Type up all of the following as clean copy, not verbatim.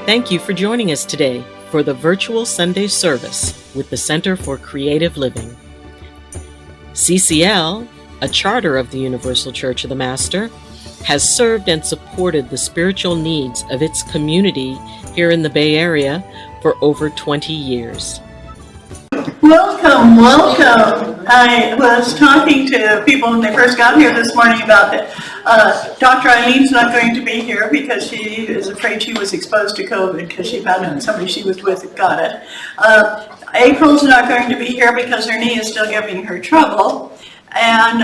Thank you for joining us today for the virtual Sunday service with the Center for Creative Living. CCL, a charter of the Universal Church of the Master, has served and supported the spiritual needs of its community here in the Bay Area for over 20 years. Welcome. I was talking to people when they first got here this morning about that Dr. Eileen's not going to be here because she is afraid she was exposed to COVID because she found out somebody she was with got it. April's not going to be here because her knee is still giving her trouble. And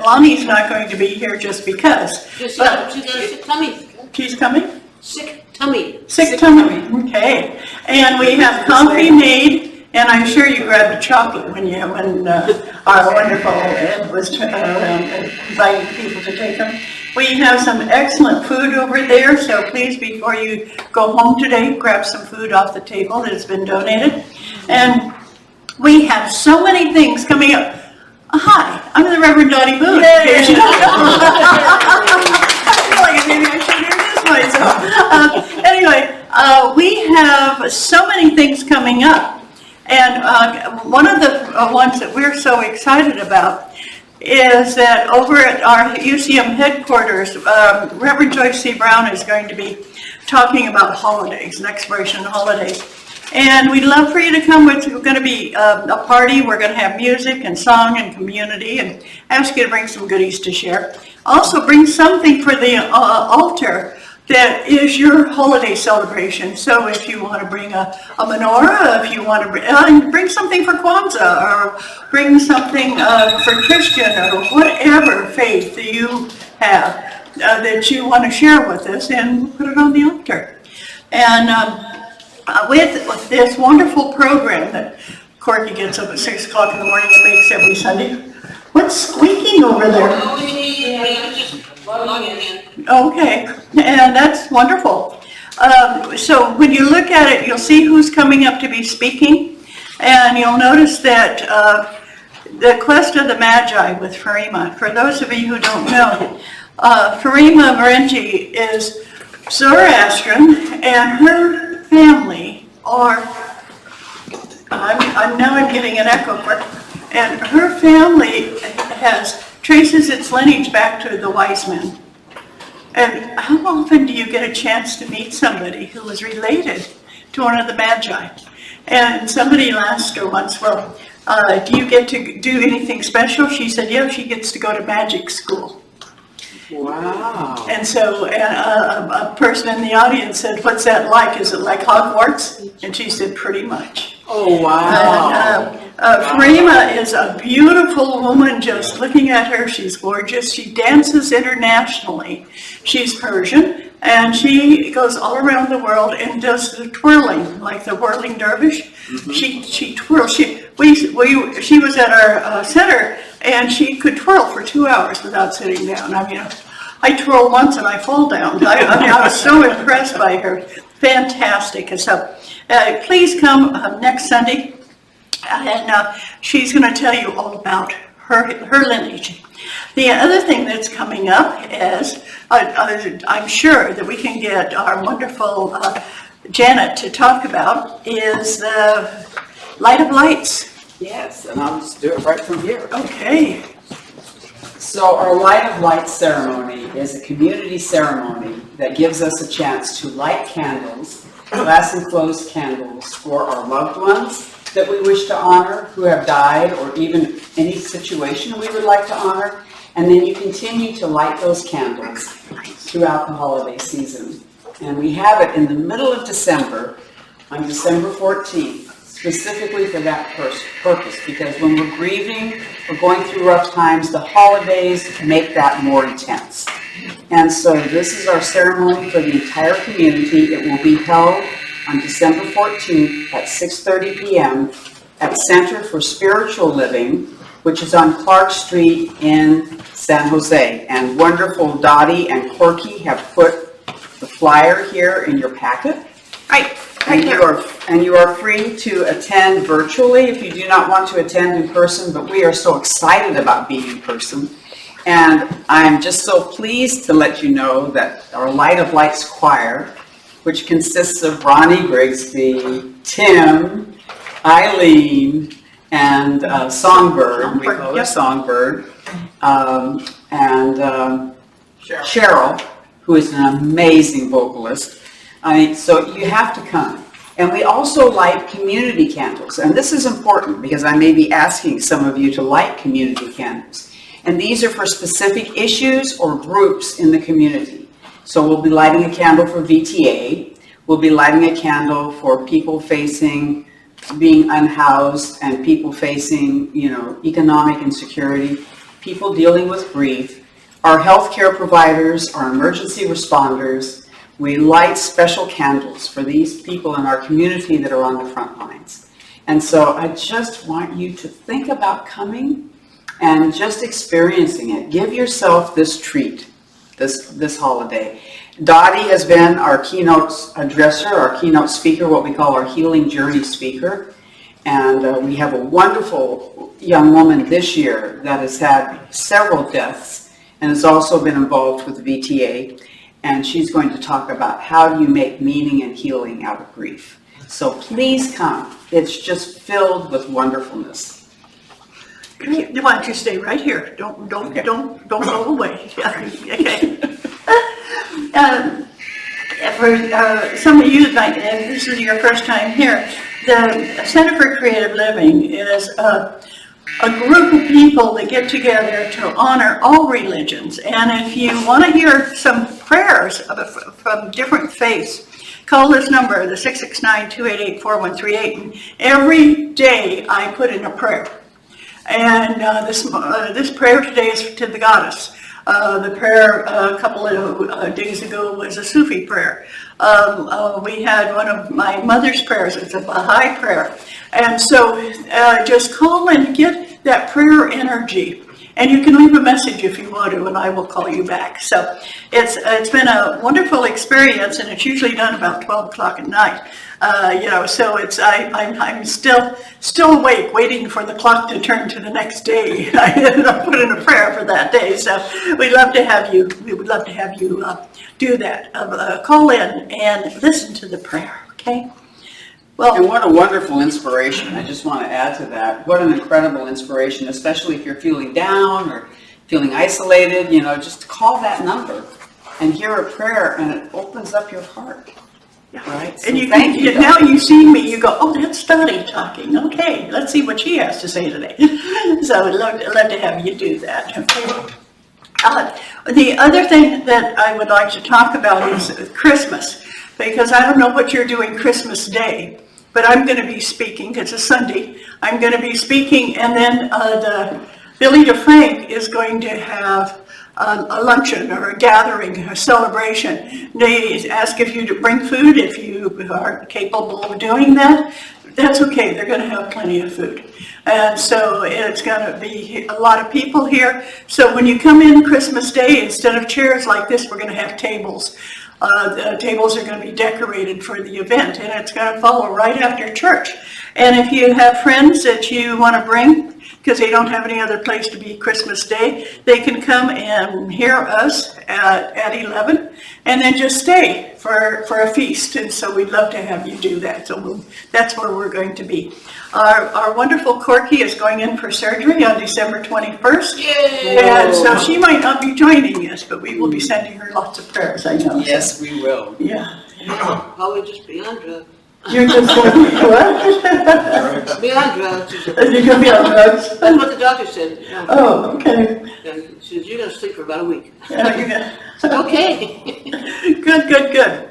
Lonnie's not going to be here just because. She's got a sick tummy. She's coming? Sick tummy. Sick tummy. Okay. And we have coffee made. And I'm sure you grabbed a chocolate when our wonderful Ed was inviting people to take them. We have some excellent food over there, so please, before you go home today, grab some food off the table that has been donated. And we have so many things coming up. Hi, I'm the Reverend Dottie Boone. I feel like maybe I should introduce myself. Anyway, we have so many things coming up. And one of the ones that we're so excited about is that over at our UCM headquarters, Reverend Joyce C. Brown is going to be talking about holidays, an exploration of holidays. And we'd love for you to come. We're going to be a party. We're going to have music and song and community, and ask you to bring some goodies to share. Also bring something for the altar that is your holiday celebration. So if you want to bring a menorah, if you want to bring something for Kwanzaa, or bring something for Christian, or whatever faith that you have that you want to share with us, and put it on the altar. And with this wonderful program that Corky gets up at 6 o'clock in the morning and makes every Sunday. What's squeaking over there? Okay, and that's wonderful. So when you look at it, you'll see who's coming up to be speaking, and you'll notice that the Quest of the Magi with Farima. For those of you who don't know, Farima Marenji is Zoroastrian, and her family are, I'm getting an echo quick, and her family traces its lineage back to the wise men. And how often do you get a chance to meet somebody who was related to one of the Magi? And somebody asked her once, well, do you get to do anything special? She said, yeah, she gets to go to magic school. Wow. And so a person in the audience said, what's that like? Is it like Hogwarts? And she said, pretty much. Oh, wow. Farima is a beautiful woman. Just looking at her, she's gorgeous. She dances internationally. She's Persian, and she goes all around the world and does the twirling, like the whirling dervish. Mm-hmm. She twirls. She was at our center, and she could twirl for 2 hours without sitting down. I mean, I twirl once and I fall down. I was so impressed by her. Fantastic. And so please come next Sunday, and she's going to tell you all about her lineage. The other thing that's coming up is, I'm sure that we can get our wonderful Janet to talk about, is the Light of Lights. Yes, and I'll just do it right from here. Okay. So our Light of Lights ceremony is a community ceremony that gives us a chance to light candles, glass enclosed candles, for our loved ones that we wish to honor who have died, or even any situation we would like to honor. And then you continue to light those candles throughout the holiday season. And we have it in the middle of December, on December 14th. Specifically for that purpose, because when we're grieving, we're going through rough times, the holidays make that more intense. And so this is our ceremony for the entire community. It will be held on December 14th at 6:30 p.m. at Center for Spiritual Living, which is on Clark Street in San Jose. And wonderful Dottie and Corky have put the flyer here in your packet. And you are free to attend virtually if you do not want to attend in person, but we are so excited about being in person. And I'm just so pleased to let you know that our Light of Lights choir, which consists of Ronnie Grigsby, Tim, Eileen, and Songbird. We call her Songbird. And Cheryl, who is an amazing vocalist. So you have to come. And we also light community candles. And this is important because I may be asking some of you to light community candles. And these are for specific issues or groups in the community. So we'll be lighting a candle for VTA. We'll be lighting a candle for people facing being unhoused and people facing, economic insecurity, people dealing with grief, our healthcare providers, our emergency responders. We light special candles for these people in our community that are on the front lines. And so I just want you to think about coming and just experiencing it. Give yourself this treat this holiday. Dottie has been our keynote addresser, our keynote speaker, what we call our Healing Journey speaker. And we have a wonderful young woman this year that has had several deaths and has also been involved with VTA. And she's going to talk about how do you make meaning and healing out of grief. So please come. It's just filled with wonderfulness. Why don't you stay right here? Don't go away. Okay. For some of you, and this is your first time here, the Center for Creative Living is a group of people that get together to honor all religions. And if you want to hear some prayers from different faiths, call this number, the 669-288-4138. And every day I put in a prayer. And this prayer today is to the goddess. The prayer a couple of days ago was a Sufi prayer. We had one of my mother's prayers. It's a Baha'i prayer. And so just call and get that prayer energy. And you can leave a message if you want to, and I will call you back. So it's been a wonderful experience, and it's usually done about 12 o'clock at night. So I'm still awake, waiting for the clock to turn to the next day. I ended up putting a prayer for that day. So we'd love to have you. We would love to have you do that. Call in and listen to the prayer. Okay. Well, and what a wonderful inspiration. I just want to add to that. What an incredible inspiration, especially if you're feeling down or feeling isolated, just call that number and hear a prayer, and it opens up your heart. yeah. Right? So And thank you. now you see me, you go, oh, that's Dottie talking. Okay, let's see what she has to say today. So I'd love to have you do that. Okay. The other thing that I would like to talk about is Christmas, because I don't know what you're doing Christmas Day. But I'm going to be speaking, it's a Sunday, I'm going to be speaking, and then Billy DeFrank is going to have a luncheon or a gathering, a celebration. They ask if you to bring food. If you are capable of doing that, that's okay, they're going to have plenty of food. And so it's going to be a lot of people here. So when you come in Christmas Day, instead of chairs like this, we're going to have tables. The tables are going to be decorated for the event, and it's going to follow right after church. And if you have friends that you want to bring, because they don't have any other place to be Christmas Day, they can come and hear us at 11, and then just stay for a feast. And so we'd love to have you do that. So that's where we're going to be. Our wonderful Corky is going in for surgery on December 21st. Yay! And so she might not be joining us, but we will be sending her lots of prayers, I know. Yes, we will. Yeah. Probably just be on drugs. You're just going to be what? Be on drugs. You're going to be on drugs? That's what the doctor said. Oh, okay. And she said, you're going to sleep for about a week. Yeah, you're gonna- Okay. Good.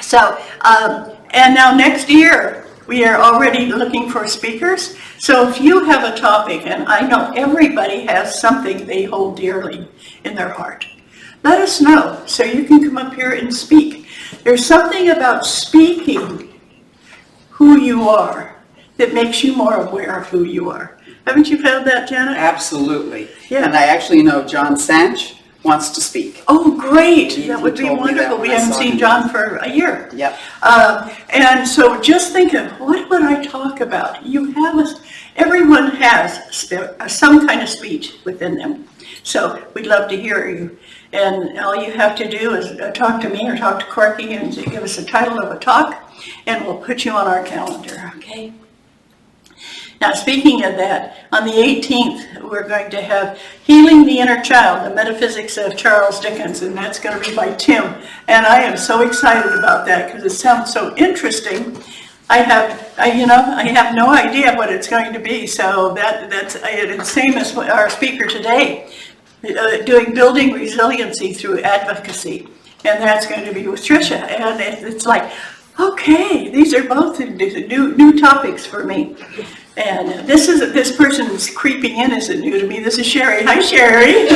So, and now next year, we are already looking for speakers. So if you have a topic, and I know everybody has something they hold dearly in their heart, let us know so you can come up here and speak. There's something about speaking who you are that makes you more aware of who you are. Haven't you found that, Janet? Absolutely. Yeah. And I actually know John Sanch, wants to speak. Oh, great. He That would be told me that wonderful. when We I haven't saw seen him. John for a year. Yep. And so just thinking, what would I talk about? Everyone has some kind of speech within them. So we'd love to hear you. And all you have to do is talk to me or talk to Corky and give us the title of a talk, and we'll put you on our calendar, okay? Now, speaking of that, on the 18th, we're going to have Healing the Inner Child, the Metaphysics of Charles Dickens, and that's going to be by Tim. And I am so excited about that because it sounds so interesting. I have no idea what it's going to be, so that's the same as our speaker today, building resiliency through advocacy, and that's going to be with Tricia. And it's like, okay, these are both new topics for me. And this person who's creeping in isn't new to me. This is Sherry. Hi, Sherry.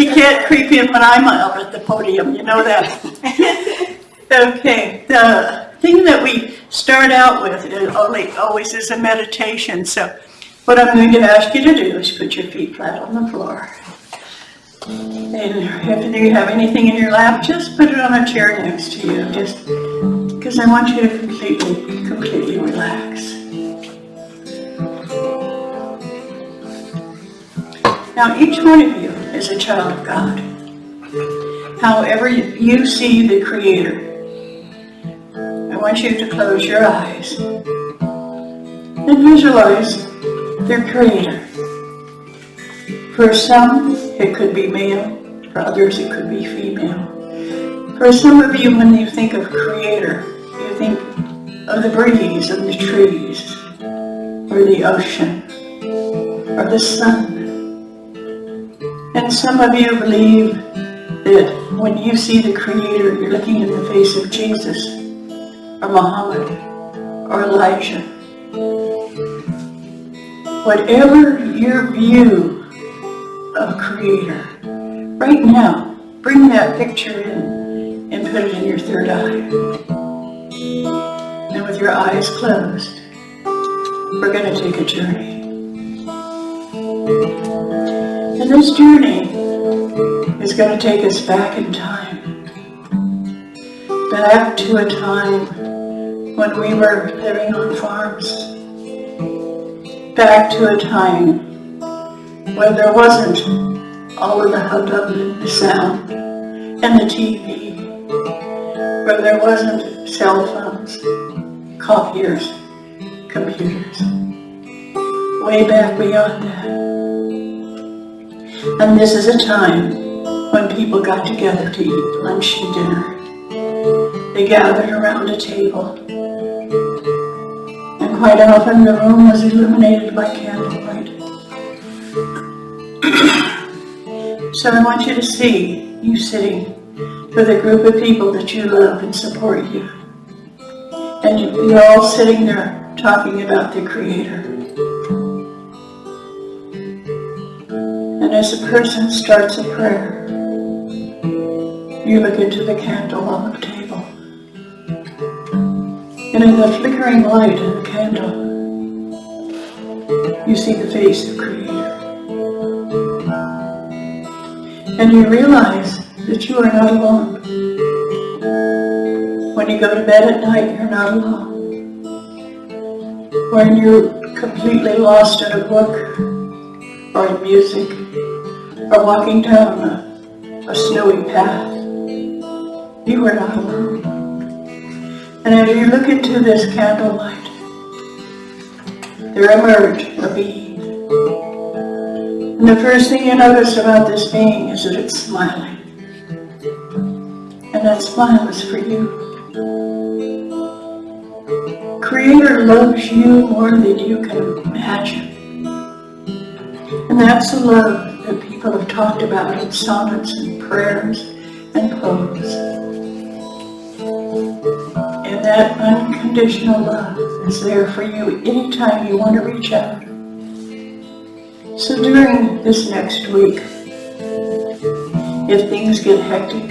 You can't creep in when I'm up at the podium, you know that. Okay, the thing that we start out with always is a meditation. So what I'm going to ask you to do is put your feet flat on the floor. And if you have anything in your lap, just put it on a chair next to you, just because I want you to completely relax. Now, each one of you is a child of God. However you see the Creator, I want you to close your eyes and visualize their Creator. For some, it could be male. For others, it could be female. For some of you, when you think of Creator, you think of the breeze and the trees, or the ocean, or the sun. And some of you believe that when you see the Creator, you're looking in the face of Jesus, or Muhammad, or Elijah. Whatever your view of Creator, right now, bring that picture in and put it in your third eye. And with your eyes closed, we're going to take a journey. And this journey is going to take us back in time. Back to a time when we were living on farms. Back to a time when there wasn't all of the hubbub and the sound and the TV, where there wasn't cell phones, copiers, computers, way back beyond that. And this is a time when people got together to eat lunch and dinner. They gathered around a table, and quite often the room was illuminated by candlelight. So I want you to see you sitting with a group of people that you love and support you. And you're all sitting there talking about the Creator. And as a person starts a prayer, you look into the candle on the table. And in the flickering light of the candle, you see the face of Creator. And you realize that you are not alone. When you go to bed at night, you're not alone. When you're completely lost in a book, or in music, or walking down a snowy path, you are not alone. And as you look into this candlelight, there emerge a being. And the first thing you notice about this being is that it's smiling. And that smile is for you. Creator loves you more than you can imagine. And that's the love that people have talked about in sonnets and prayers and poems. And that unconditional love is there for you anytime you want to reach out. So during this next week, if things get hectic,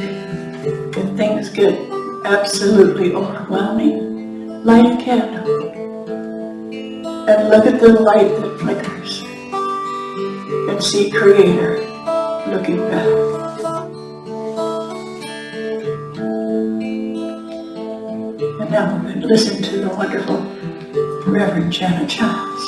if things get absolutely overwhelming, light a candle and look at the light that flickers and see Creator looking back. And now we're going to listen to the wonderful Reverend Janet Childs.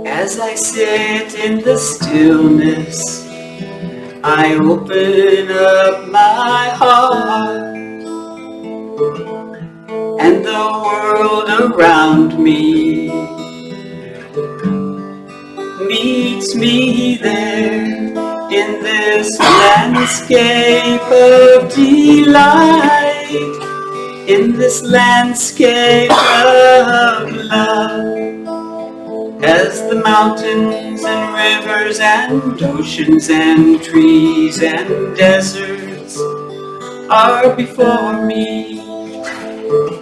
As I sit in the stillness, I open up my heart, and the world around me meets me there in this landscape of delight, in this landscape of love. As the mountains and rivers and oceans and trees and deserts are before me,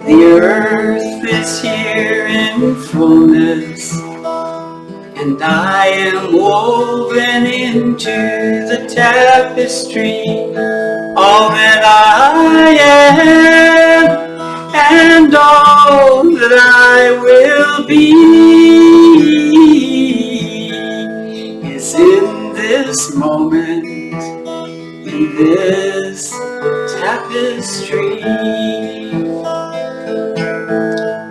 the earth is here in fullness, and I am woven into the tapestry, all that I am and all that I will be is in this moment, in this tapestry.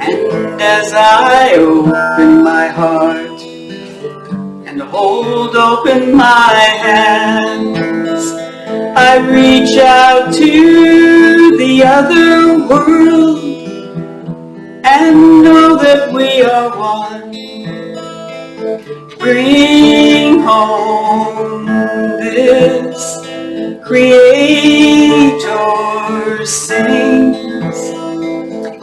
And as I open my heart and hold open my hands, I reach out to the other world and know that we are one. Bring home this Creator sings,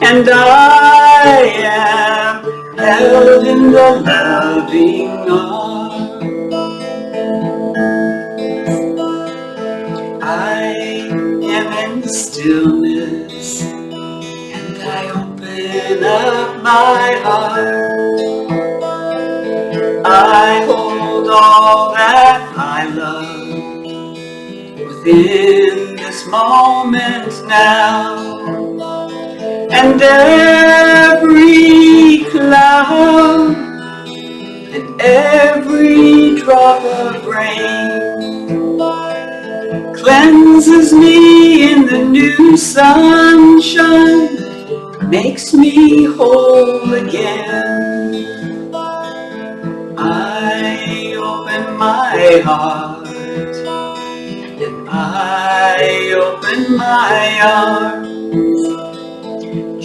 and I am held in the loving arms. I am in the stillness, and I open up my heart. I hold all that I love within this moment now, and every cloud and every drop of rain cleanses me in the new sunshine, makes me whole again. I open my heart and I open my arms.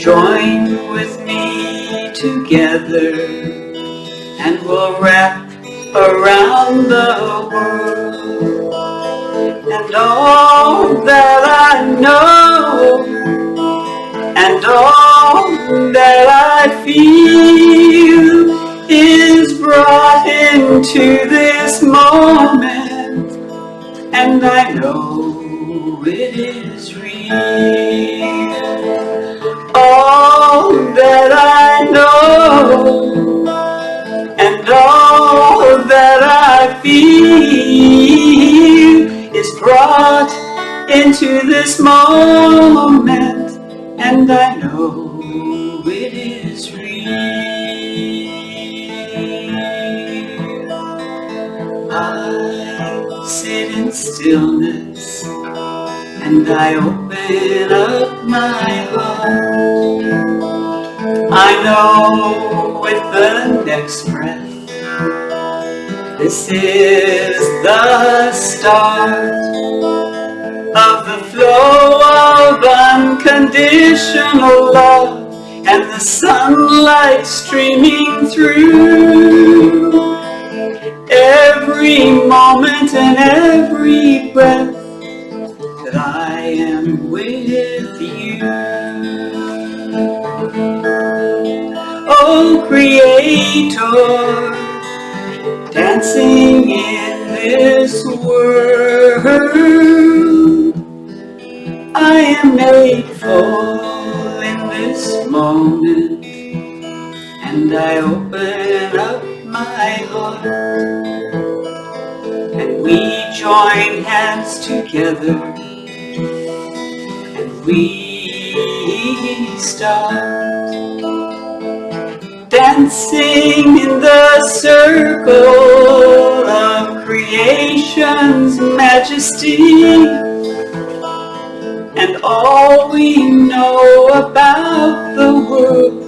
Join with me together and we'll wrap around the world. And all that I know and all that I feel is brought into this moment, and I know it is real. All that I know and all that I feel is brought into this moment, and I know it is real. I sit in stillness and I open up my heart. I know with the next breath, this is the start of the flow of unconditional love and the sunlight streaming through every moment and every breath that I am with you. Oh, Creator, dancing in this world, I am made for in this moment, and I open up my heart, and we join hands together, and we start dancing in the circle of creation's majesty. And all we know about the world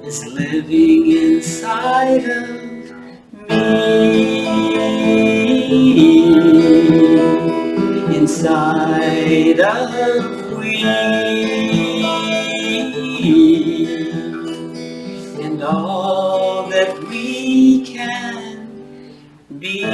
is living inside of me, inside of we, and all that we can be.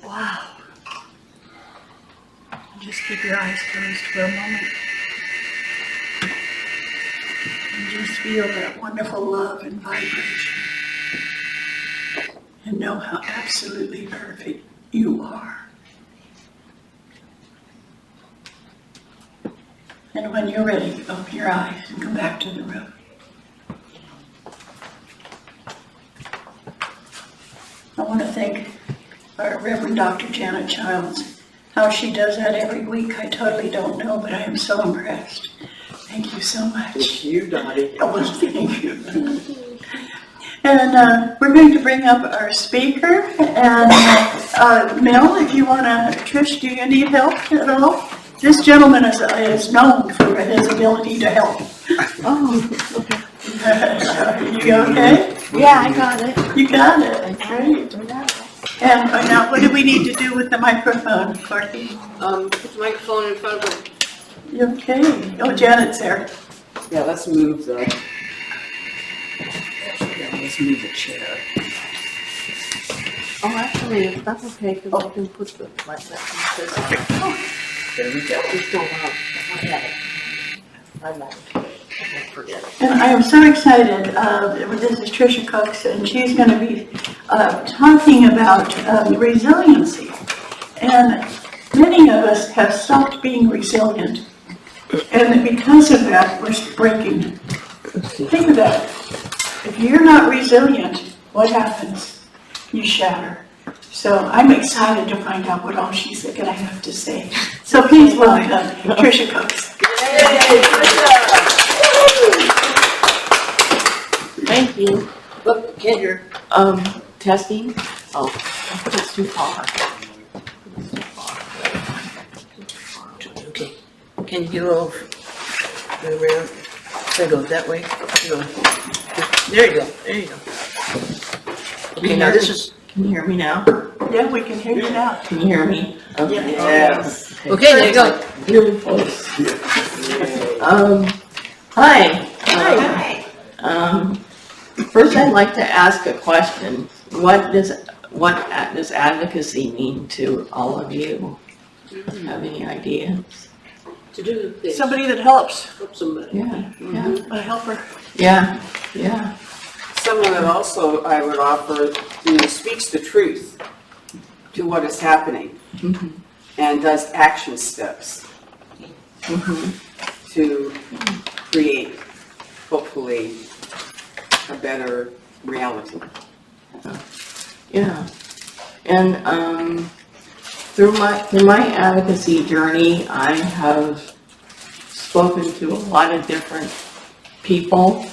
Wow. Just keep your eyes closed for a moment. And just feel that wonderful love and vibration. And know how absolutely perfect you are. And when you're ready, open your eyes and come back to the room. I want to thank our Reverend Dr. Janet Childs. How she does that every week, I totally don't know, but I am so impressed. Thank you so much. It's you, Dottie. Oh, well, thank you. And we're going to bring up our speaker. And Mel, if you want to, Trish, do you need help at all? This gentleman is known for his ability to help. Oh, okay. You okay? Yeah, I got it. You got it. Great. And now, what do we need to do with the microphone, Courtney? Put the microphone in front of him. You okay? Oh, Janet's there. Yeah, let's move the. Yeah, let's move the chair. Oh, actually, that's okay, because I can put the like that. There we go. Just don't want to forget it. I won't forget it. And I am so excited. This is Tricia Kokes, and she's going to be talking about resiliency. And many of us have stopped being resilient. And because of that, we're breaking. Think of that. If you're not resilient, what happens? You shatter. So I'm excited to find out what all she's going to have to say. So please welcome Tricia Kokes. Thank you. Look, can't hear. Testing. Oh, it's too far. Okay. Can you go around? So go that way. There you go. There you go. Okay, now this is. Can you hear me now? Yeah, we can hear you now. Can you hear me? Okay. Yes. Okay, there you go. Really close. Hi. Hi. First, I'd like to ask a question. What does advocacy mean to all of you? Have any ideas? To do this. Somebody that helps, Help somebody. Yeah. a helper. Yeah. Someone that also I would offer, speaks the truth to what is happening and does action steps to create, hopefully, a better reality. Yeah. And through my advocacy journey, I have spoken to a lot of different people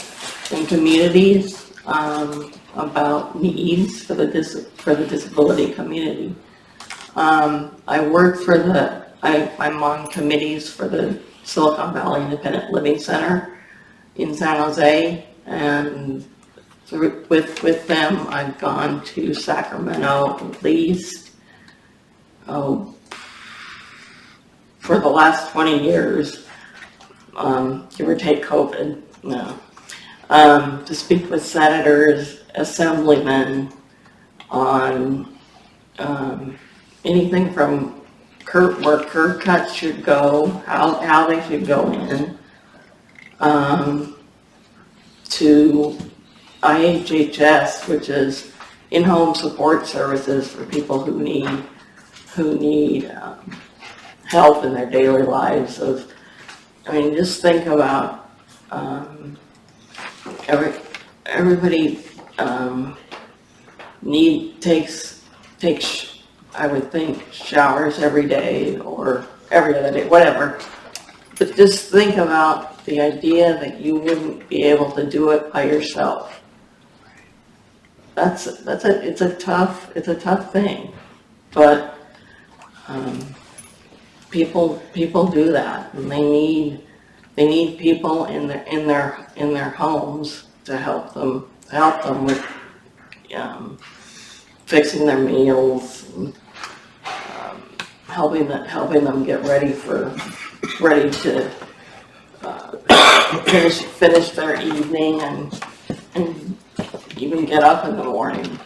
and communities about needs for the disability community. I work for I'm on committees for the Silicon Valley Independent Living Center in San Jose, and with them I've gone to Sacramento at least for the last 20 years, give or take COVID. No. to speak with senators, assemblymen on anything from where curb cuts should go, how they should go in, to IHHS, which is in-home support services for people who need help in their daily lives. Just think about everybody takes I would think showers every day or every other day, whatever. But just think about the idea that you wouldn't be able to do it by yourself. It's a tough thing, but people do that, and they need people in their homes to help them with fixing their meals, and, helping them get ready to finish their evening and even get up in the morning.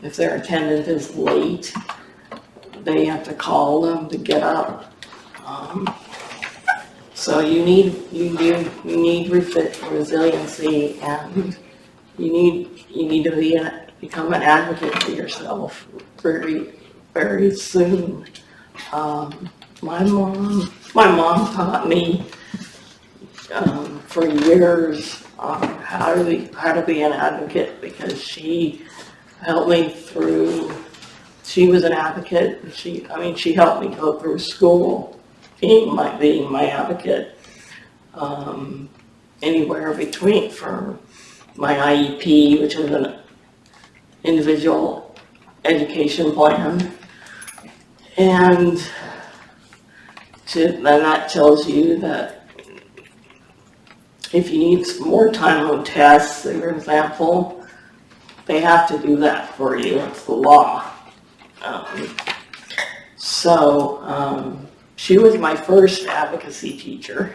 If their attendant is late, they have to call them to get up. So you need resiliency, and you need to become an advocate for yourself very soon. My mom taught me for years how to be an advocate, because she helped me through. She was an advocate. She helped me go through school, being my advocate. Anywhere between for my IEP, which is an individual education plan, and then that tells you that if you need more time on tests, for example, they have to do that for you. It's the law. She was my first advocacy teacher.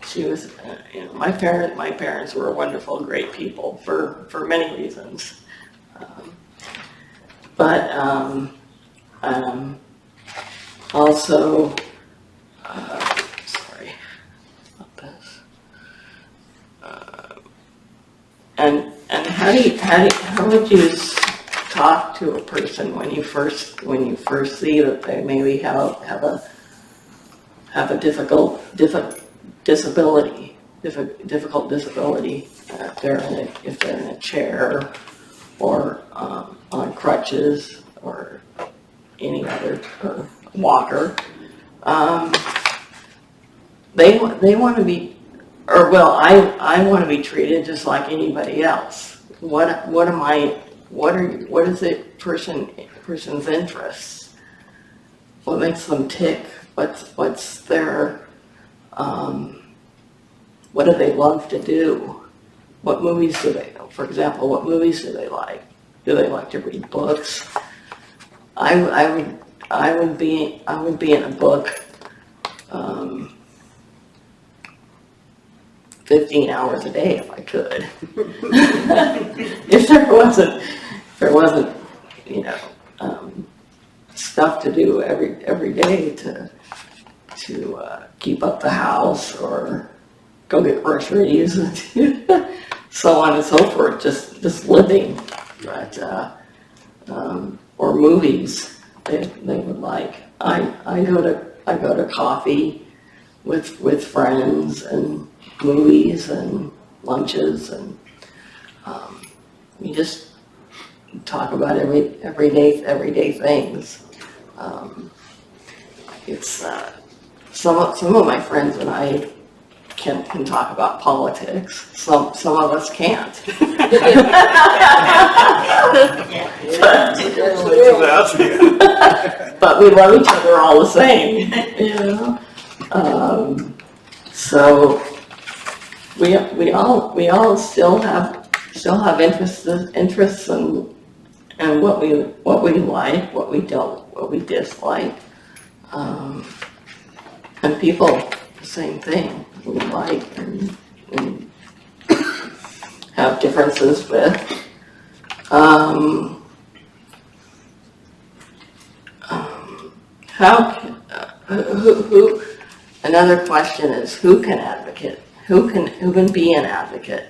She was, my parents were wonderful, great people for many reasons. Also, sorry about this. And how would you talk to a person when you first see that they maybe have a difficult disability, if they're in a chair or on crutches or any other walker. They want to be, I want to be treated just like anybody else. What is it person's interests? What makes them tick? What's their what do they love to do? What movies do they, for example, what movies do they like? Do they like to read books? I would be in a book 15 hours a day if I could. If there wasn't stuff to do every day to keep up the house or go get groceries and so on and so forth, just living, but or movies they would like. I go to coffee with friends and movies and lunches, and we just talk about everyday things. It's some of my friends and I can talk about politics. Some of us can't. But we love each other all the same, so we all still have interests and what we like, what we don't, what we dislike. And people, the same thing, who like and have differences with. How can, who, another question is, who can advocate? Who can be an advocate?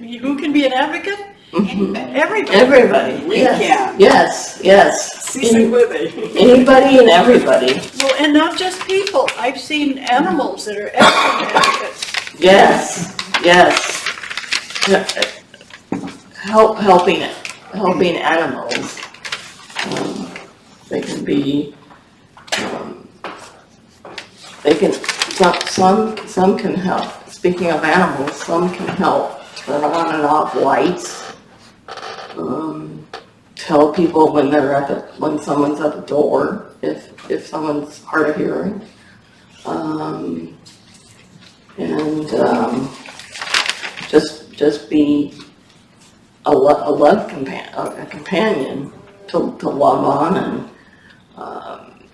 Who can be an advocate? Mhm. Everybody. Everybody, We yes, can. yes. CCL Anybody and everybody, Well, and not just people. I've seen animals that are excellent advocates. yes. Helping animals. They can be, some can help. Speaking of animals, some can help turn on and off lights. Tell people when when someone's at the door, if someone's hard of hearing. Just be a companion to love on and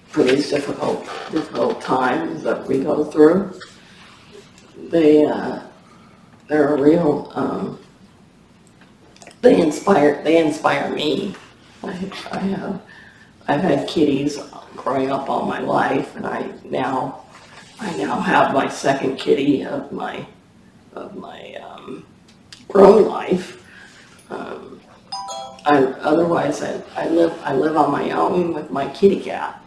for these difficult times that we go through. They're a real. They inspire me. I've had kitties growing up all my life, and I now have my second kitty of my grown life. Otherwise I live on my own with my kitty cat.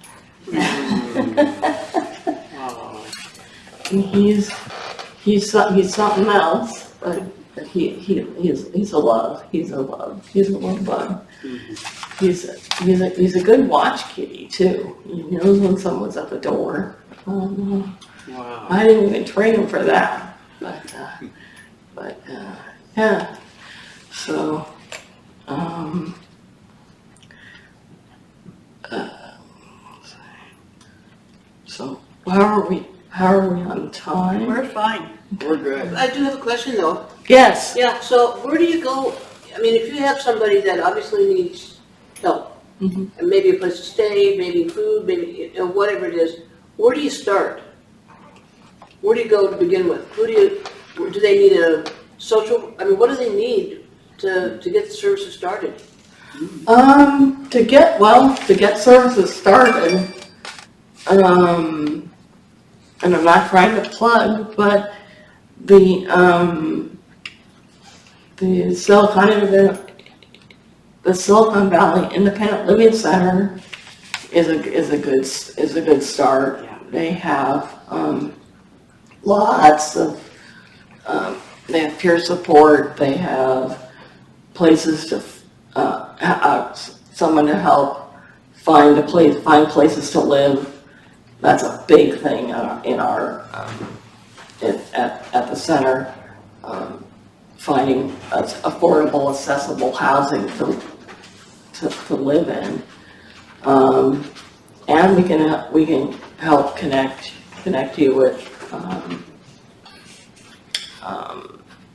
And he's something else, but he's a love. He's a love bug. He's a good watch kitty too. He knows when someone's at the door. Wow. I didn't even train him for that, but yeah. So so how are we on time? We're fine. We're good. I do have a question though. Yes. Yeah, so where do you go, I mean, if you have somebody that obviously needs help, Mhm. and maybe a place to stay, maybe food, maybe, whatever it is, where do you start? Where do you go to begin with? Do they need a social, I mean, what do they need to get the services started? To get services started, and I'm not trying to plug, but the Silicon Valley Independent Living Center is a good start. Yeah. They have lots of they have peer support. They have places to someone to help find places to live. That's a big thing in our at the center. Finding affordable, accessible housing to live in, and we can help connect you with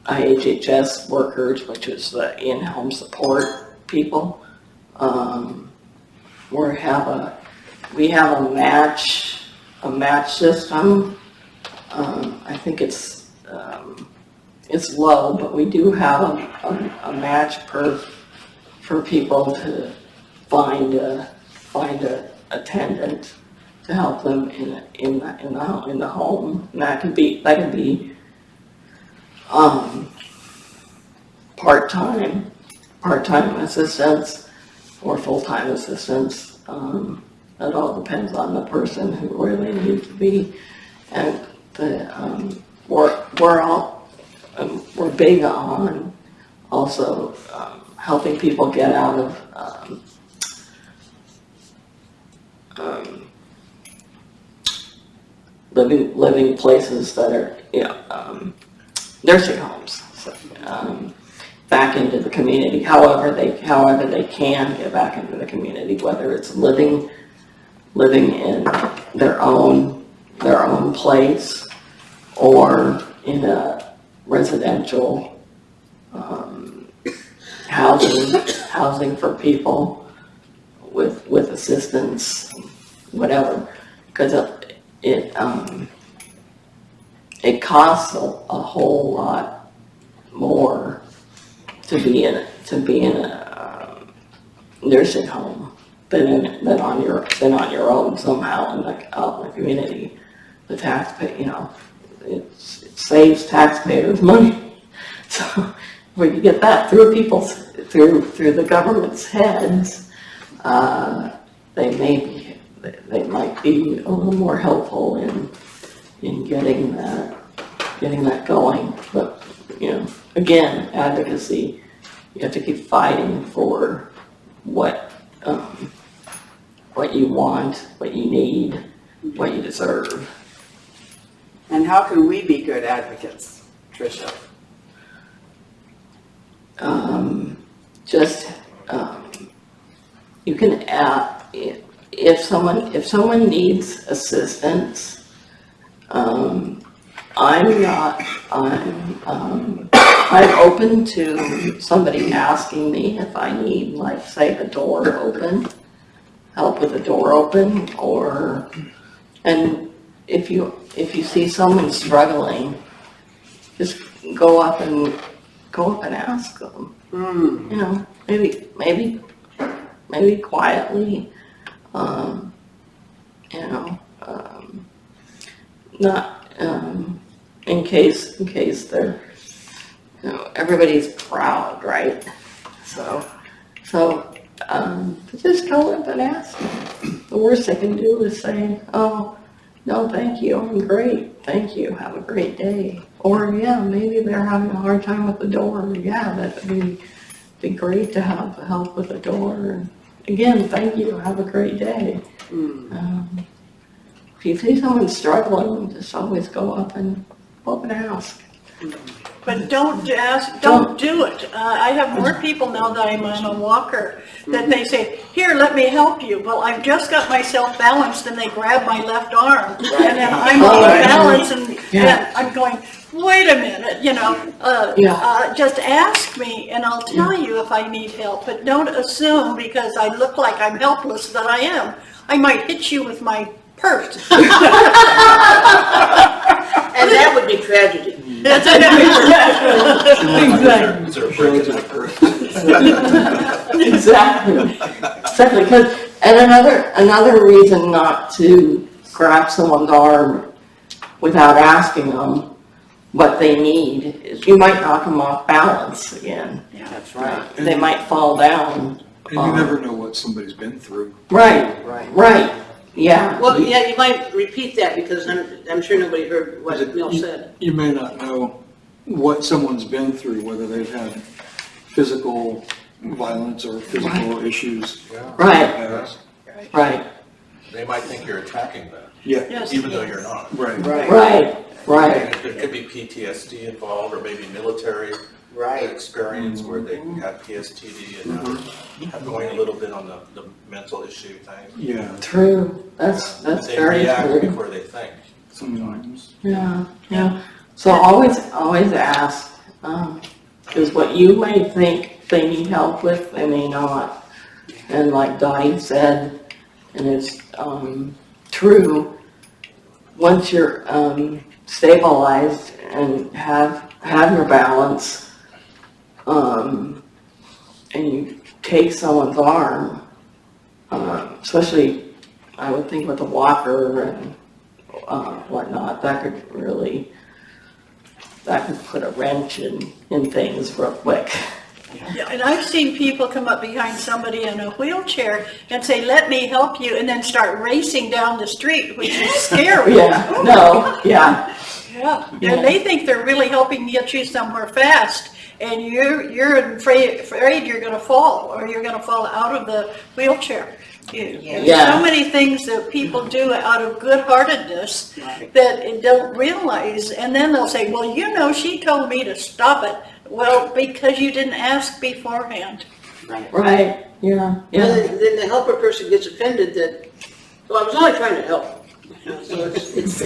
IHHS workers, which is the in-home support people. We have a match system. I think it's low, but we do have a match for people to find a attendant to help them in the home. And that can be part-time assistance or full-time assistance. It all depends on the person where they need to be. And we're big on also helping people get out of living places that are nursing homes, so, back into the community. However they can get back into the community, whether it's living in their own place or in a residential housing for people with assistance, whatever. Because it costs a whole lot more to be in a nursing home than on your own somehow in the community. The taxpayer, it saves taxpayers money. So when you get that through through the government's heads, they might be a little more helpful in getting that going. But again, advocacy, you have to keep fighting for what you want, what you need, what you deserve. And how can we be good advocates, Tricia? You can if someone needs assistance, I'm open to somebody asking me if I need, like, say, the door open, help with the door open, and if you see someone struggling, just go up and ask them. Maybe quietly, not in case they're, everybody's proud, right? So just go up and ask them. The worst they can do is say, "Oh, no, thank you, I'm great, thank you, have a great day." Or yeah, maybe they're having a hard time with the door. Yeah, that'd be great to have help with the door. And again, thank you, have a great day. If you see someone struggling, just always go up and ask. But don't do it. I have more people now that I'm on a walker that they say, "Here, let me help you." Well, I've just got myself balanced and they grab my left arm. And then I'm on balance and I'm going, "Wait a minute, just ask me and I'll tell you if I need help. But don't assume because I look like I'm helpless that I am. I might hit you with my purse." And that would be tragedy. That's Exactly. And another reason not to grab someone's arm without asking them what they need is you might knock them off balance again. Yeah. That's right. They might fall down. And you never know what somebody's been through. Right. Yeah. Well, yeah, you might repeat that because I'm sure nobody heard what Mill said. You may not know what someone's been through, whether they've had physical violence or physical issues. Right. Right. They might think you're attacking them, Yeah. Yes. even though you're not. Right. Right. There could be PTSD involved, or maybe military experience where they have PSTD and now they're going a little bit on the mental issue thing. Yeah. True. That's They very react true. before they think sometimes. Yeah. So always ask, because what you may think they need help with, they may not. And like Dottie said, and it's true, once you're stabilized and have your balance, and you take someone's arm, especially I would think with a walker and whatnot, that could put a wrench in things real quick. Yeah, and I've seen people come up behind somebody in a wheelchair and say, "Let me help you," and then start racing down the street, which is scary. Yeah. And they think they're really helping get you somewhere fast, and you're afraid you're going to fall, or you're going to fall out of the wheelchair. So many things that people do out of good-heartedness that they don't realize, and then they'll say, "Well, she told me to stop it." Well, because you didn't ask beforehand. Right. Yeah. Then the helper person gets offended that, "Well, I was only trying to help." So it's a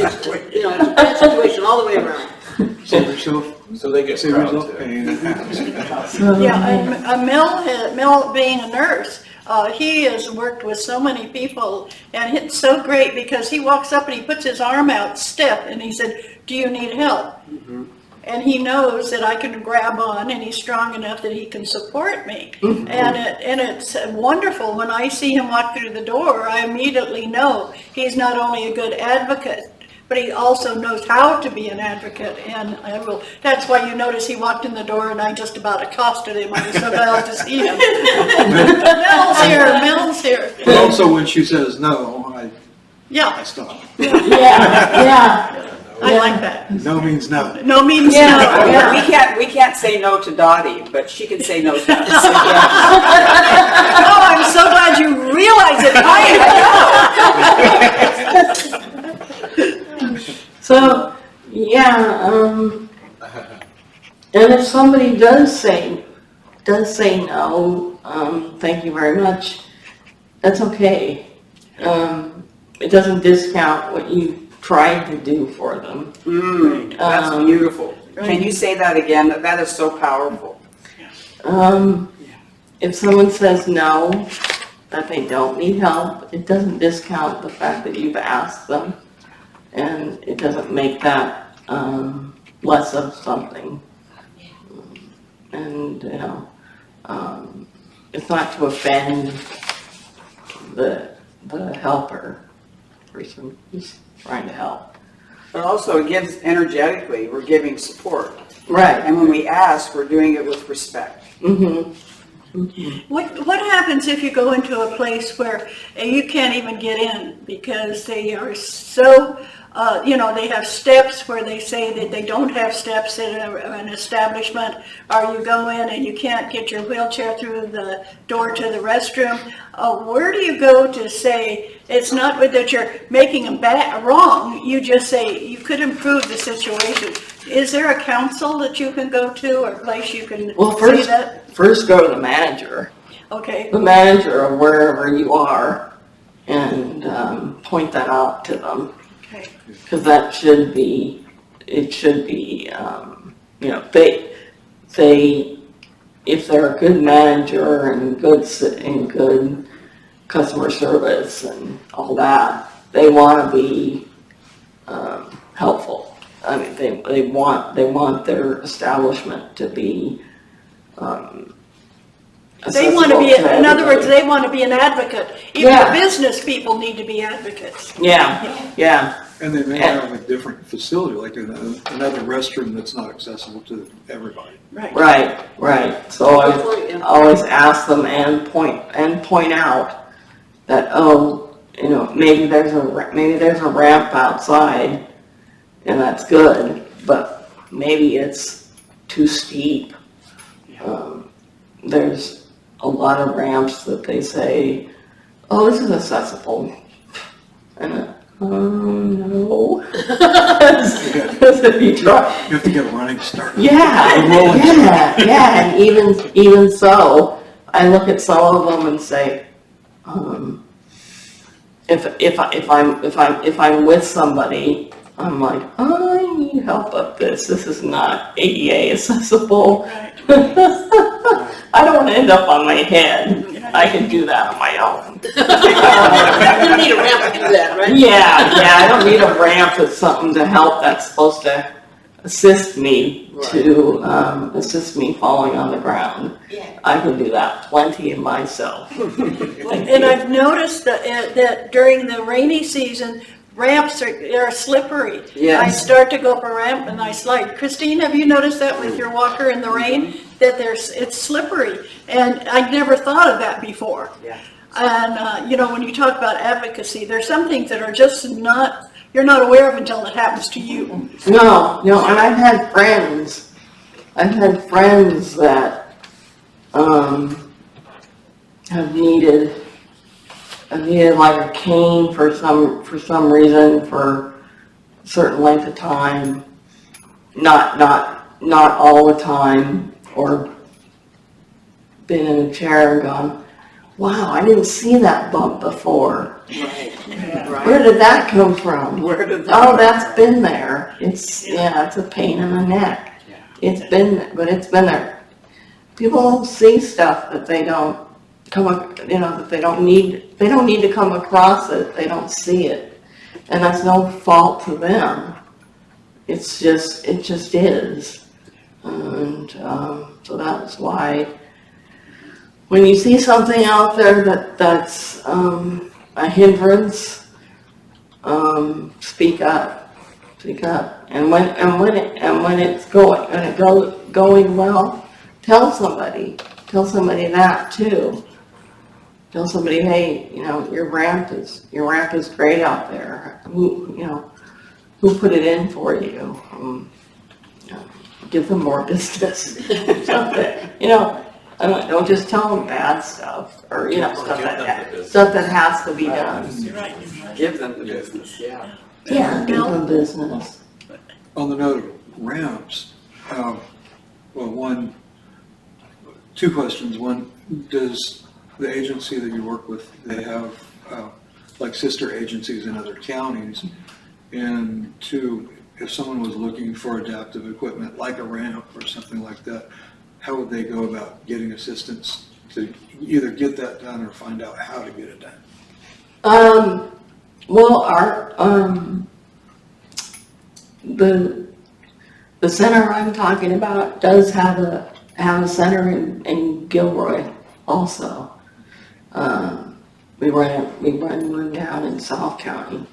bad situation all the way around. So they get Save proud yourself too. pain and ask. Yeah, and Mel being a nurse, He has worked with so many people, and it's so great because he walks up and he puts his arm out, stiff, and he said, "Do you need help?" And he knows that I can grab on, and he's strong enough that he can support me. And it's wonderful. When I see him walk through the door, I immediately know he's not only a good advocate, but he also knows how to be an advocate. And that's why you notice he walked in the door and I just about accosted him. I was so glad to see him. Mel's here. But also when she says no, I Yeah, stop. Yeah. I like that. No means no. No means no. Yeah. We can't say no to Dottie, but she can say no to us. Oh, I'm so glad you realize it. So, and if somebody does say no, thank you very much, that's okay. It doesn't discount what you tried to do for them. That's beautiful. Can you say that again? That is so powerful. If someone says no, that they don't need help, it doesn't discount the fact that you've asked them, and it doesn't make that less of something. And it's not to offend the helper, person who's trying to help. But also it gives energetically, we're giving support. Right. And when we ask, we're doing it with respect. What happens if you go into a place where you can't even get in because they are so, they have steps where they say that they don't have steps in an establishment, or you go in and you can't get your wheelchair through the door to the restroom? Where do you go to say it's not that you're making them wrong? You just say you could improve the situation. Is there a council that you can go to, or a place you can say that? First go to the manager. Okay. The manager of wherever you are, and point that out to them. Okay. Because it should be, if they're a good manager and good customer service and all that, they want to be helpful. I mean, they want their establishment to be They want to be, in other words, they want to be an advocate. Even Yeah. the business people need to be advocates. Yeah. And they may have a different facility, like another restroom that's not accessible to everybody. Right. So I always ask them and point out that, maybe there's a ramp outside, and that's good, but maybe it's too steep. There's a lot of ramps that they say, "Oh, this is accessible," and no. If you try. You have to get a running start. Yeah, and even so, I look at some of them and say, if I'm with somebody, I'm like, oh, I need help up this. This is not ADA accessible. I don't want to end up on my head. I can do that on my own. You don't need a ramp to do that, right? Yeah, I don't need a ramp with something to help that's supposed to assist me assist me falling on the ground. Yeah. I can do that plenty of myself. And I've noticed that during the rainy season, ramps are slippery. Yes. I start to go up a ramp and I slide. Christine, have you noticed that with your walker in the rain? That it's slippery, and I'd never thought of that before. Yeah. And when you talk about advocacy, there's some things that are just you're not aware of until it happens to you. No, and I've had friends that have needed like a cane for some reason for a certain length of time, not all the time, or been in a chair and gone, wow, I didn't see that bump before. Right. Where did that come from? Where did that Oh, come that's from? been there. It's a pain in the neck. Yeah. It's been there. People don't see stuff that they don't that they don't need to come across it, they don't see it. And that's no fault to them. It just is. And so that's why when you see something out there that's a hindrance, speak up. And when it's going well, tell somebody that too. Tell somebody, hey, your ramp is great out there. Who put it in for you? Give them more business. Something, don't just tell them bad stuff or stuff that has to be done. Give them the business, yeah. Yeah, give them business. On the note of ramps, two questions. One, does the agency that you work with, they have like sister agencies in other counties? And two, if someone was looking for adaptive equipment like a ramp or something like that, how would they go about getting assistance to either get that done or find out how to get it done? Well, our the center I'm talking about does have a center in Gilroy also. We run one down in South County,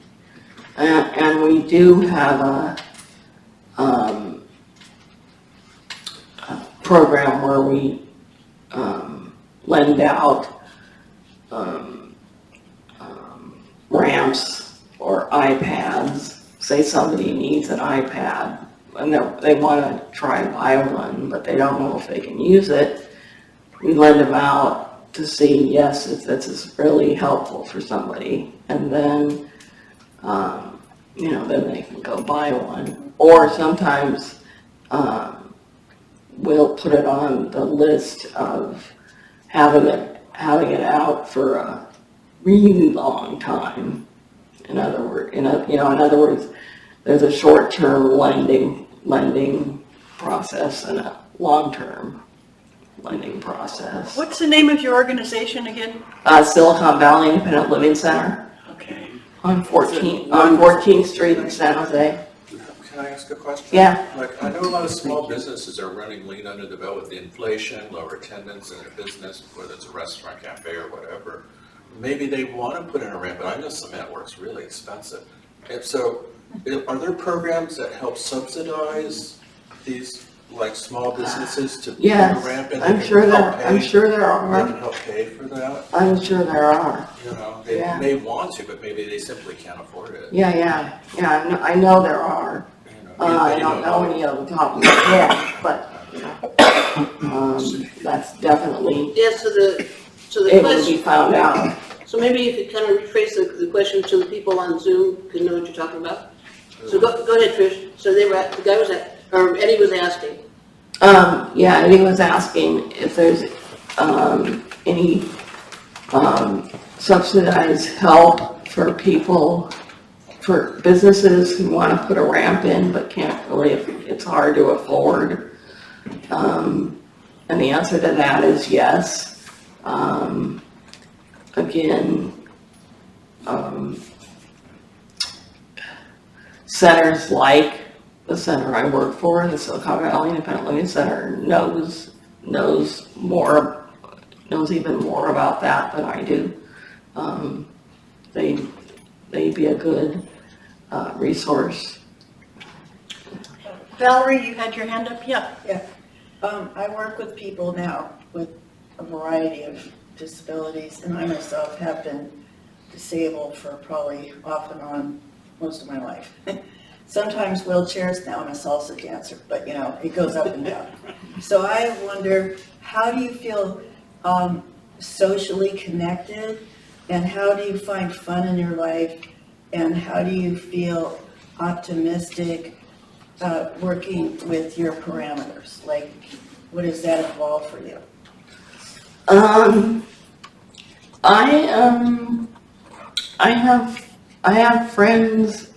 and we do have a program where we lend out ramps or iPads. Say somebody needs an iPad and they want to try buy one, but they don't know if they can use it. We lend them out to see, yes, if this is really helpful for somebody, and then then they can go buy one. Or sometimes we'll put it on the list of having it out for a really long time. In other words, there's a short-term lending process and a long-term lending process. What's the name of your organization again? Silicon Valley Independent Living Center Okay. on 14th Street in San Jose. Can I ask a question? Yeah. Like, I know a lot of small businesses are running lean under the belt with the inflation, lower attendance in their business, whether it's a restaurant, cafe, or whatever. Maybe they want to put in a ramp, but I know cement work's really expensive. And so, are there programs that help subsidize these, like, small businesses to put a ramp in? I'm sure there are. They can help pay for that? I'm sure there are. They may want to, but maybe they simply can't afford it. Yeah, I know there are. I don't know any of the top of my head, but that's definitely, Yeah, so the it will question, be found out. so maybe you could kind of rephrase the question so the people on Zoom can know what you're talking about. So go ahead, Trish. So Eddie was asking. Eddie was asking if there's any subsidized help for people, for businesses who want to put a ramp in but can't really, it's hard to afford. And the answer to that is yes. Centers like the center I work for, the Silicon Valley Independent Living Center, knows even more about that than I do. They'd be a good resource. Valerie, you had your hand up? Yeah. I work with people now with a variety of disabilities, and I myself have been disabled for probably off and on most of my life. Sometimes wheelchairs, now I'm a salsa dancer, but it goes up and down. So I wonder, how do you feel socially connected, and how do you find fun in your life, and how do you feel optimistic working with your parameters? Like, what does that involve for you? I have friends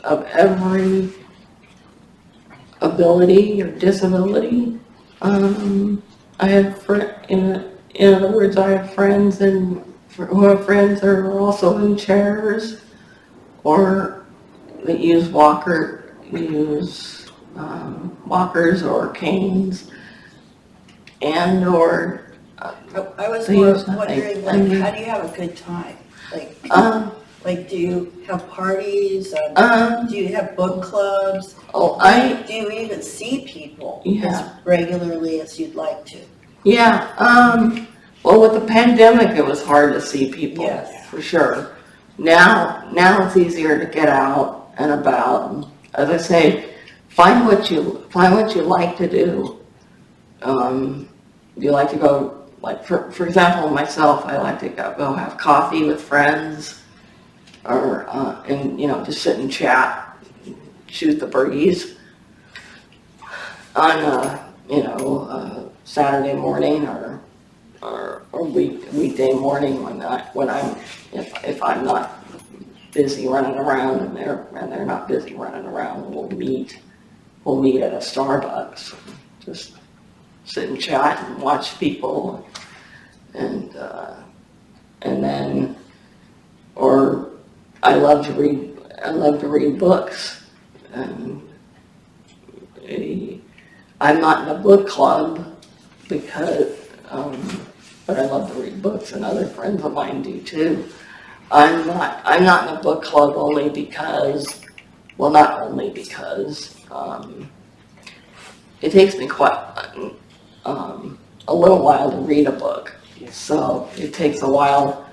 of every ability or disability. I have in in other words, I have friends who have friends that are also in chairs or that use walkers or canes or I was they more use nothing. wondering, how do you have a good time? Like, do you have parties? Do you have book clubs? Do you even see people as regularly as you'd like to? Well, with the pandemic, it was hard to see people, for sure. Now it's easier to get out and about. As I say, find what you like to do. You like to go, like for example, myself, I like to go have coffee with friends, or and just sit and chat, shoot the breeze on Saturday morning or weekday morning if I'm not busy running around and they're not busy running around. We'll meet at a Starbucks, just sit and chat and watch people, and then, or I love to read books, and I'm not in a book club because, but I love to read books, and other friends of mine do too. I'm not in a book club only because, well, not only because, it takes me quite a little while to read a book. So it takes a while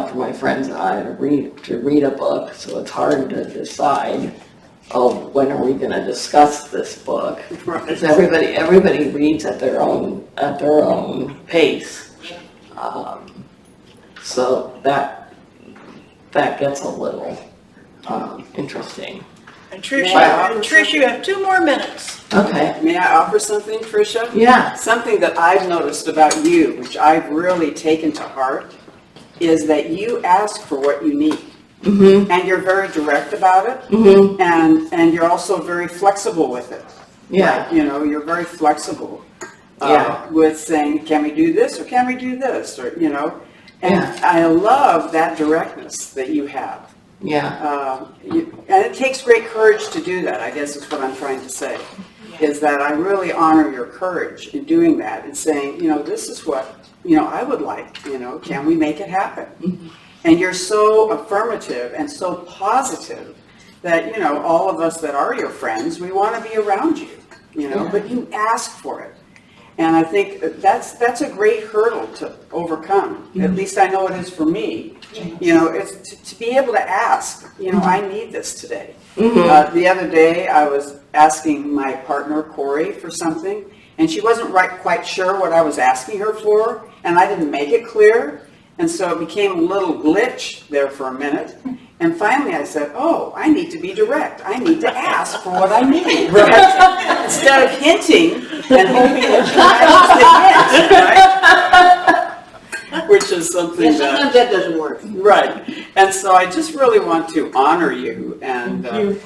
for my friends and I to read a book. So it's hard to decide, when are we going to discuss this book? Because everybody reads at their own pace. So that gets a little interesting. And Tricia, you have 2 more minutes. Okay. May I offer something, Tricia? Yeah. Something that I've noticed about you, which I've really taken to heart, is that you ask for what you need. Mm-hmm. And you're very direct about it. Mm-hmm. And you're also very flexible with it. Yeah. Like, you're very flexible Yeah. with saying, can we do this or can we do this? Or, and Yeah. I love that directness that you have. Yeah. And it takes great courage to do that, I guess is what I'm trying to say, is that I really honor your courage in doing that and saying, this is what, I would like, can we make it happen? Mm-hmm. And you're so affirmative and so positive that, all of us that are your friends, we want to be around you, but you ask for it. And I think that's a great hurdle to overcome. Mm-hmm. At least I know it is for me. It's to be able to ask, I need this today. Mm-hmm. The other day I was asking my partner, Corey, for something, and she wasn't quite sure what I was asking her for, and I didn't make it clear. And so it became a little glitch there for a minute. And finally I said, I need to be direct. I need to ask for what I need. Instead of hinting and hoping that she matches the hint, right? Which is something sometimes that doesn't work. Right. And so I just really want to honor you and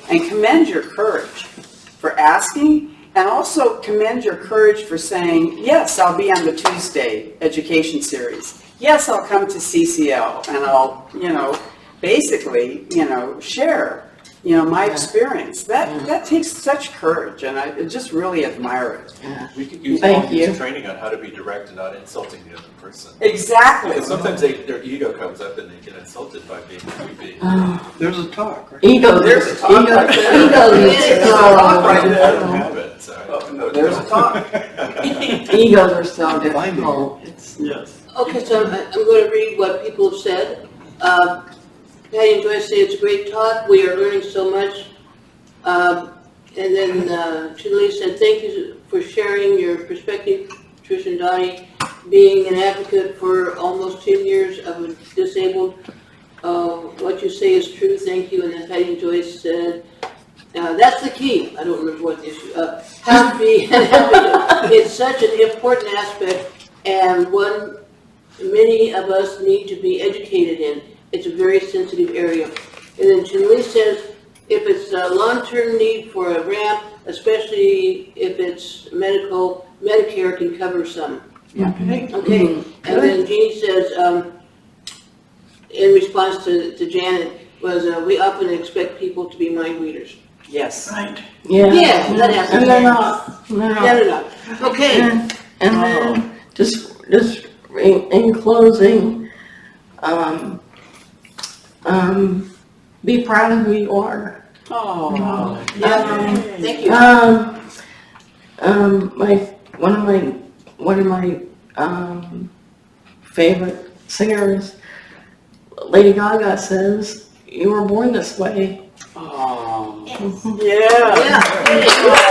commend your courage for asking, and also commend your courage for saying, yes, I'll be on the Tuesday education series. Yes, I'll come to CCL and I'll, basically, share, my experience. That takes such courage, and I just really admire it. Yeah. We could use Thank all you. these training on how to be direct and not insulting the other person. Exactly. Because sometimes their ego comes up and they get insulted by being creepy. There's a talk, right? There's a talk right there. Ego needs to go. I don't have it, so. No, there's a talk. Egos are so difficult. Yes. Okay, so I'm going to read what people have said. Patty and Joyce say it's a great talk. We are learning so much. And then Julie said, thank you for sharing your perspective, Tricia and Donnie, being an advocate for almost 10 years of a disabled. What you say is true. Thank you. And then Patty and Joyce said, that's the key. I don't remember what the issue. How to be an advocate is such an important aspect, and one many of us need to be educated in. It's a very sensitive area. And then Julie says, if it's a long-term need for a ramp, especially if it's medical, Medicare can cover some. Okay. Okay, and then Jean says, in response to Janet, was, we often expect people to be mind readers. Yes. Right. Yeah. Yeah, that happens. And they're not, they're not. Yeah, they're not. Okay, And then, just in closing, be proud of who you are. Oh. yeah, thank you. One of my favorite singers, Lady Gaga, says, "You were born this way." Oh. Yeah.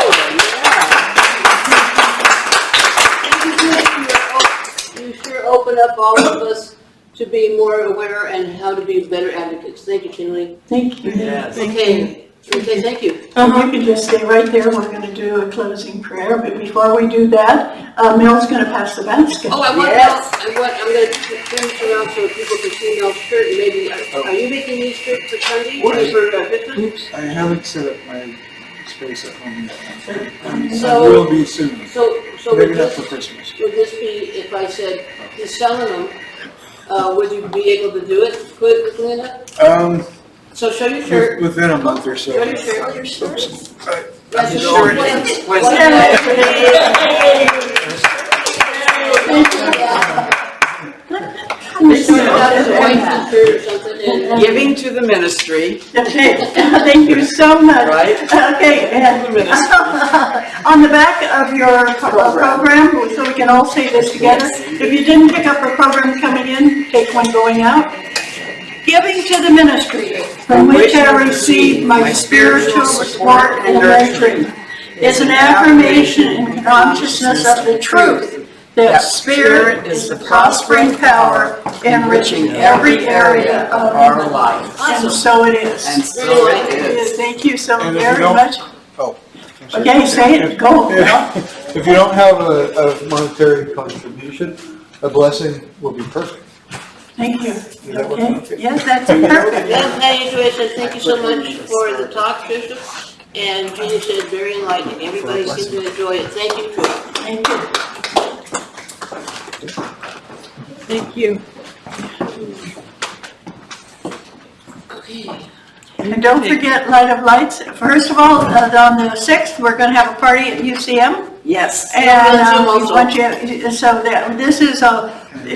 You sure open up all of us to be more aware and how to be better advocates. Thank you, Kinley. Thank you. Yes. Okay, thank you. You can just stay right there. We're going to do a closing prayer, but before we do that, Mel's going to pass the basket. Oh, I'm Yes. gonna turn this around so people can see Mel's shirt, and maybe, are you making these shirts for Sunday? What? For Christmas? I haven't set up my space at home yet. I So- will be soon. So Maybe would not for this, Christmas. would this be, if I said, he's selling them, would you be able to do it quickly enough? So show your shirt. Within a month or so. Show your shirt. Oops. That's The a shirt short is- one. was- White shirt or something, and Giving to the ministry, Okay, thank you so much. right? Okay, and on the back of your program, so we can all say this together, if you didn't pick up a program coming in, take one going out. Giving to the ministry, from which I receive my spiritual support and nurturing, is an affirmation and consciousness of the truth that spirit is the prospering power, enriching every area of Our life. and so it is. And so it is. Thank you so And if you very don't- much. Oh. Okay, say it, go. If you don't have a monetary contribution, a blessing will be perfect. Thank you. that work? Okay, yes, that's perfect. Then Patty Joy says, thank you so much for the talk, Tricia. And Julie said, very enlightening. Everybody seemed to enjoy it. Thank you, Tricia. Thank you. Thank you. Okay. And don't forget Light of Lights. First of all, on the 6th, we're going to have a party at UCM. Yes. And we want you, so that, this is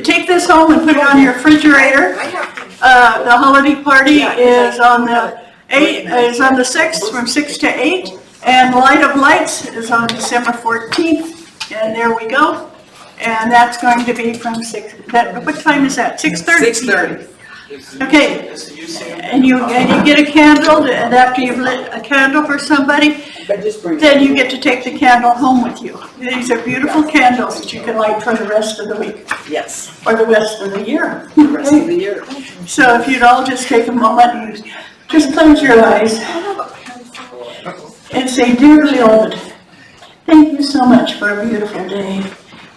take this home and put it on your refrigerator. The holiday party is on the 6th from 6 to 8. And Light of Lights is on December 14th. And there we go. And that's going to be from 6, what time is that? 6:30? 6:30. Okay, and you get a candle, and after you've lit a candle for somebody, then you get to take the candle home with you. These are beautiful candles that you can light for the rest of the week, Yes. or the rest of the year. The rest of the year. So if you'd all just take a moment and just close your eyes and say, "Dear Lord, thank you so much for a beautiful day.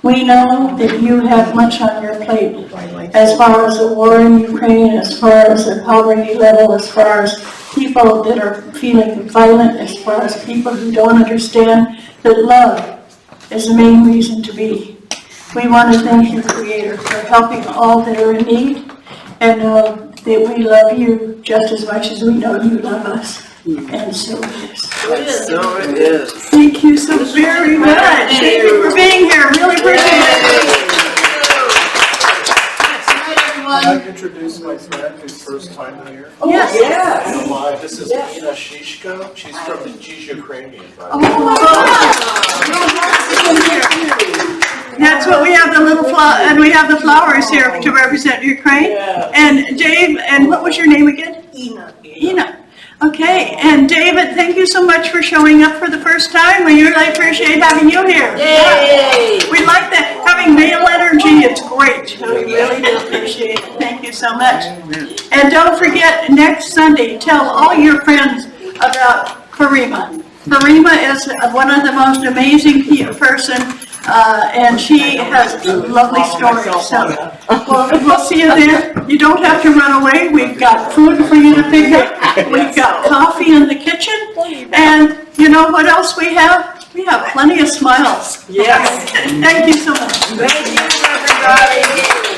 We know that you have much on your plate as far as the war in Ukraine, as far as the poverty level, as far as people that are feeling violent, as far as people who don't understand that love is the main reason to be. We want to thank you, Creator, for helping all that are in need, and know that we love you just as much as we know you love us. And so it is. So it is. Thank you so very much. Thank you for being here. Really appreciate it. Night, Can I everyone. introduce my friend who's first time here? Yes. Yes. Hi, this is Ina Shishko. She's from the Ukrainian. That's what we have the little and we have the flowers here to represent Ukraine. And Dave, and what was your name again? Ina. Ina. Okay, and David, thank you so much for showing up for the first time. We really appreciate having you here. Yay! We like that, having male energy, it's great. We really do appreciate it. Thank you so much. And don't forget, next Sunday, tell all your friends about Karima. Karima is one of the most amazing person, and she has lovely stories. So we'll see you there. You don't have to run away. We've got food for you to pick up. We've got coffee in the kitchen. And you know what else we have? We Yeah, plenty of smiles. Yes. Thank you so much. Thank you, everybody.